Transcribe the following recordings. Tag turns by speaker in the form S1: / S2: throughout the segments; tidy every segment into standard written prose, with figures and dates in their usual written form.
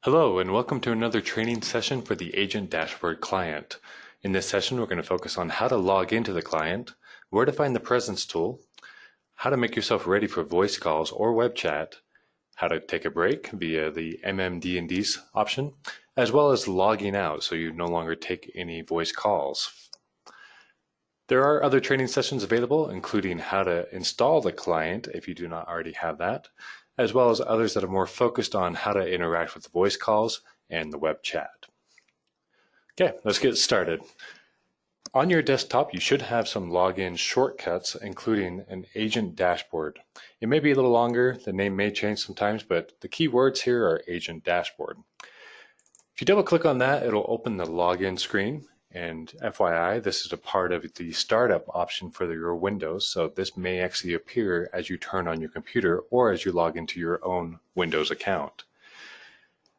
S1: Hello, and welcome to another training session for the Agent Dashboard client. In this session, we're going to focus on how to log into the client, where to find the presence tool, how to make yourself ready for voice calls or web chat, how to take a break via the MMD&Ds option, as well as logging out so you no longer take any voice calls. There are other training sessions available, including how to install the client if you do not already have that, as well as others that are more focused on how to interact with the voice calls and the web chat. Okay, let's get started. On your desktop, you should have some login shortcuts, including an agent dashboard. It may be a little longer, the name may change sometimes, but the key words here are agent dashboard. If you double click on that, it'll open the login screen. And FYI, this is a part of the startup option for your Windows, so this may actually appear as you turn on your computer or as you log into your own Windows account.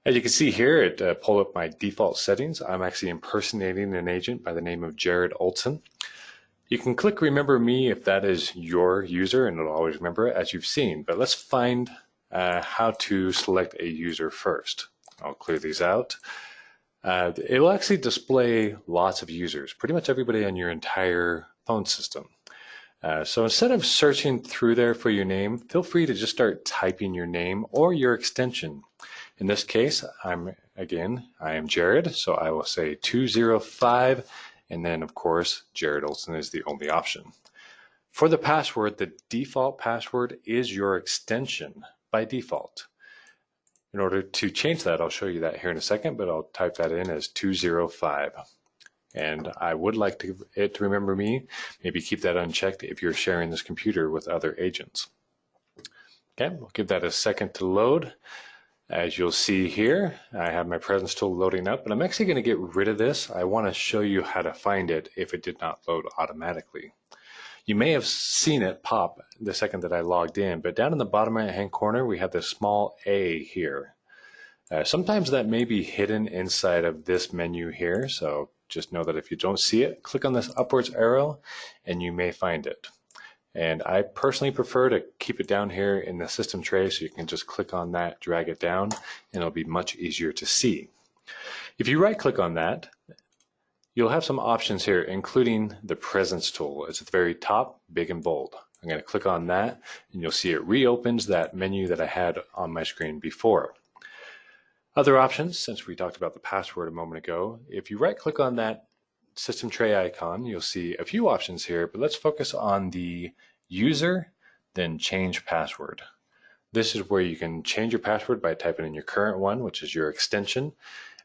S1: As you can see here, it pulled up my default settings. I'm actually impersonating an agent by the name of Jared Olson. You can click Remember Me if that is your user, and it'll always remember it as you've seen. But let's find how to select a user first. I'll clear these out. It will actually display lots of users, pretty much everybody on your entire phone system. So instead of searching through there for your name, feel free to just start typing your name or your extension. In this case, I am Jared, so I will say 205, and then of course, Jared Olson is the only option. For the password, the default password is your extension by default. In order to change that, I'll show you that here in a second, but I'll type that in as 205. And I would like it to remember me. Maybe keep that unchecked if you're sharing this computer with other agents. Okay, we'll give that a second to load. As you'll see here, I have my presence tool loading up, but I'm actually going to get rid of this. I want to show you how to find it if it did not load automatically. You may have seen it pop the second that I logged in, but down in the bottom right-hand corner, we have this small A here. Sometimes that may be hidden inside of this menu here, so just know that if you don't see it, click on this upwards arrow and you may find it. And I personally prefer to keep it down here in the system tray so you can just click on that, drag it down, and it'll be much easier to see. If you right-click on that, you'll have some options here, including the presence tool. It's at the very top, big and bold. I'm going to click on that, and you'll see it reopens that menu that I had on my screen before. Other options, since we talked about the password a moment ago, if you right-click on that system tray icon, you'll see a few options here, but let's focus on the user, then change password. This is where you can change your password by typing in your current one, which is your extension,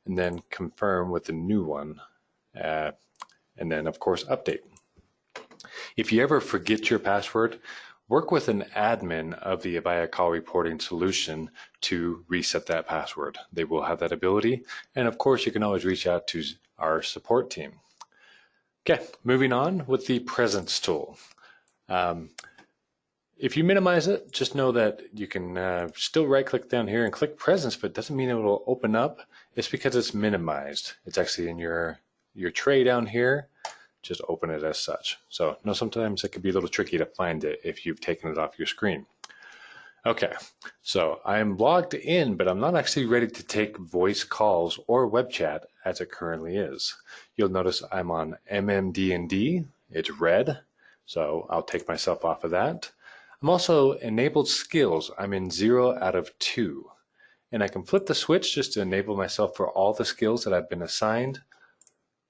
S1: and then confirm with the new one. And then of course update. If you ever forget your password, work with an admin of the Avaya call reporting solution to reset that password. They will have that ability, and of course you can always reach out to our support team. Okay, moving on with the presence tool. If you minimize it, just know that you can still right-click down here and click presence, but it doesn't mean it will open up. It's because it's minimized. It's actually in your tray down here. Just open it as such. So sometimes it can be a little tricky to find it if you've taken it off your screen. Okay, so I am logged in, but I'm not actually ready to take voice calls or web chat as it currently is. You'll notice I'm on MMD&D. It's red, so I'll take myself off of that. I'm also enabled skills. I'm in 0 out of 2. And I can flip the switch just to enable myself for all the skills that I've been assigned,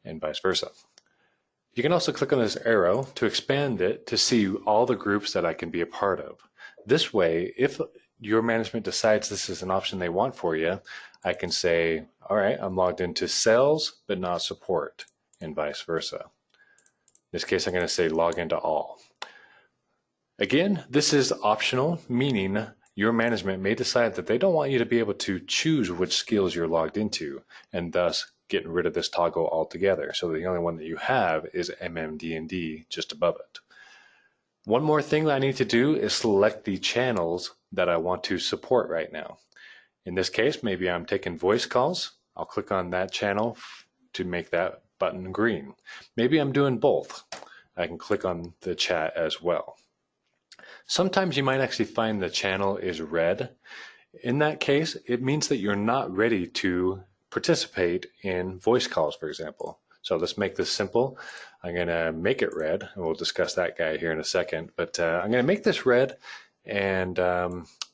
S1: and vice versa. You can also click on this arrow to expand it to see all the groups that I can be a part of. This way, if your management decides this is an option they want for you, I can say, all right, I'm logged into sales, but not support, and vice versa. In this case, I'm going to say log into all. Again, this is optional, meaning your management may decide that they don't want you to be able to choose which skills you're logged into, and thus getting rid of this toggle altogether. So the only one that you have is MMD&D just above it. One more thing that I need to do is select the channels that I want to support right now. In this case, maybe I'm taking voice calls. I'll click on that channel to make that button green. Maybe I'm doing both. I can click on the chat as well. Sometimes you might actually find the channel is red. In that case, it means that you're not ready to participate in voice calls, for example. So let's make this simple. I'm going to make it red, and we'll discuss that guy here in a second. But I'm going to make this red and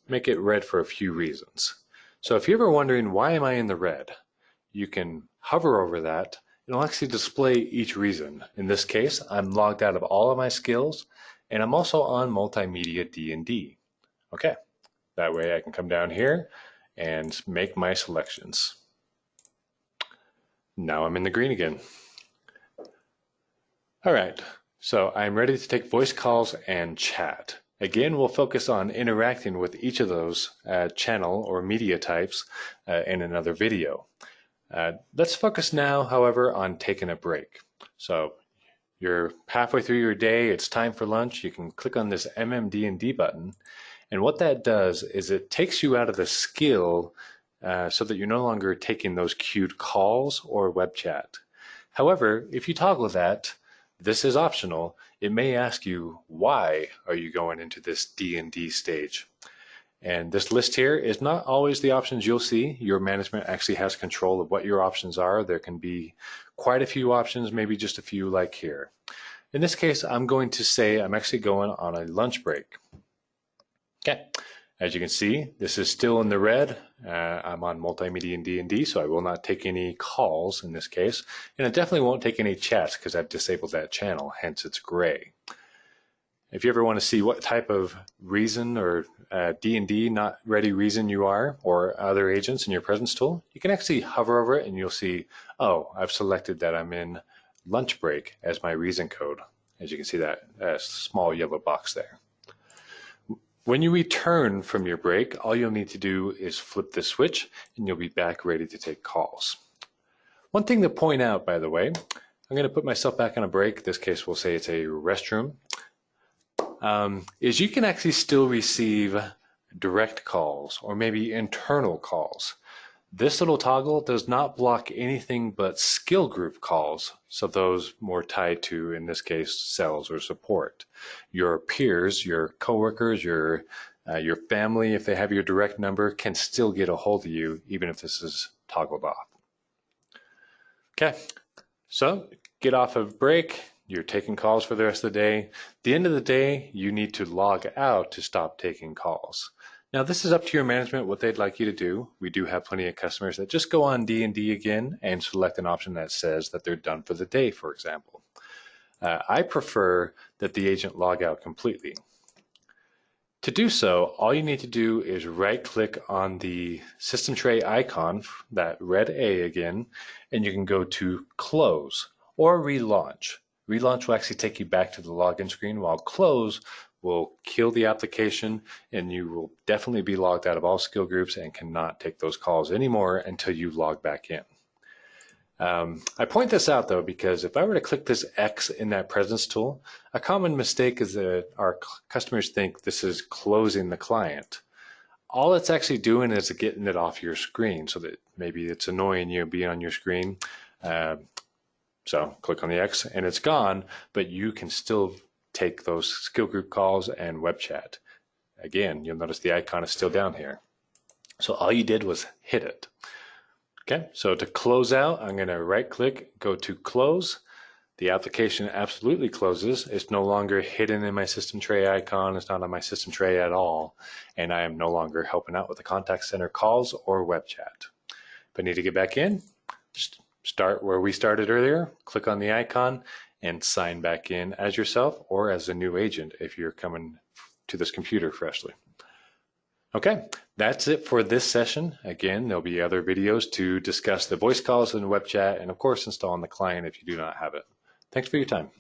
S1: make it red for a few reasons. So if you're ever wondering, why am I in the red? You can hover over that. It'll actually display each reason. In this case, I'm logged out of all of my skills, and I'm also on multimedia D&D. Okay, that way I can come down here and make my selections. Now I'm in the green again. All right, so I'm ready to take voice calls and chat. Again, we'll focus on interacting with each of those channel or media types in another video. Let's focus now, however, on taking a break. So you're halfway through your day, it's time for lunch. You can click on this MMD&D button. And what that does is it takes you out of the skill so that you're no longer taking those queued calls or web chat. However, if you toggle that, this is optional. It may ask you, why are you going into this D&D stage? And this list here is not always the options you'll see. Your management actually has control of what your options are. There can be quite a few options, maybe just a few like here. In this case, I'm going to say I'm actually going on a lunch break. Okay, as you can see, this is still in the red. I'm on multimedia and D&D, so I will not take any calls in this case. And I definitely won't take any chats because I've disabled that channel, hence it's gray. If you ever want to see what type of reason or D&D not ready reason you are, or other agents in your presence tool, you can actually hover over it and you'll see, oh, I've selected that I'm in lunch break as my reason code. As you can see that small yellow box there. When you return from your break, all you'll need to do is flip the switch and you'll be back ready to take calls. One thing to point out, by the way, I'm going to put myself back on a break. In this case, we'll say it's a restroom. Is you can actually still receive direct calls or maybe internal calls. This little toggle does not block anything but skill group calls, so those more tied to, in this case, sales or support. Your peers, your coworkers, your family, if they have your direct number, can still get a hold of you even if this is toggled off. Okay, so get off of break. You're taking calls for the rest of the day. At the end of the day, you need to log out to stop taking calls. Now, this is up to your management what they'd like you to do. We do have plenty of customers that just go on D&D again and select an option that says that they're done for the day, for example. I prefer that the agent log out completely. To do so, all you need to do is right-click on the system tray icon, that red A again, and you can go to Close or Relaunch. Relaunch will actually take you back to the login screen, while Close will kill the application and you will definitely be logged out of all skill groups and cannot take those calls anymore until you log back in. I point this out though because if I were to click this X in that presence tool, a common mistake is that our customers think this is closing the client. All it's actually doing is getting it off your screen so that maybe it's annoying you being on your screen. So click on the X and it's gone, but you can still take those skill group calls and web chat. Again, you'll notice the icon is still down here. So all you did was hit it. Okay, so to close out, I'm going to right click, go to Close. The application absolutely closes. It's no longer hidden in my system tray icon. It's not on my system tray at all. And I am no longer helping out with the contact center calls or web chat. If I need to get back in, just start where we started earlier, click on the icon and sign back in as yourself or as a new agent if you're coming to this computer freshly. Okay, that's it for this session. Again, there'll be other videos to discuss the voice calls and web chat and of course install on the client if you do not have it. Thanks for your time.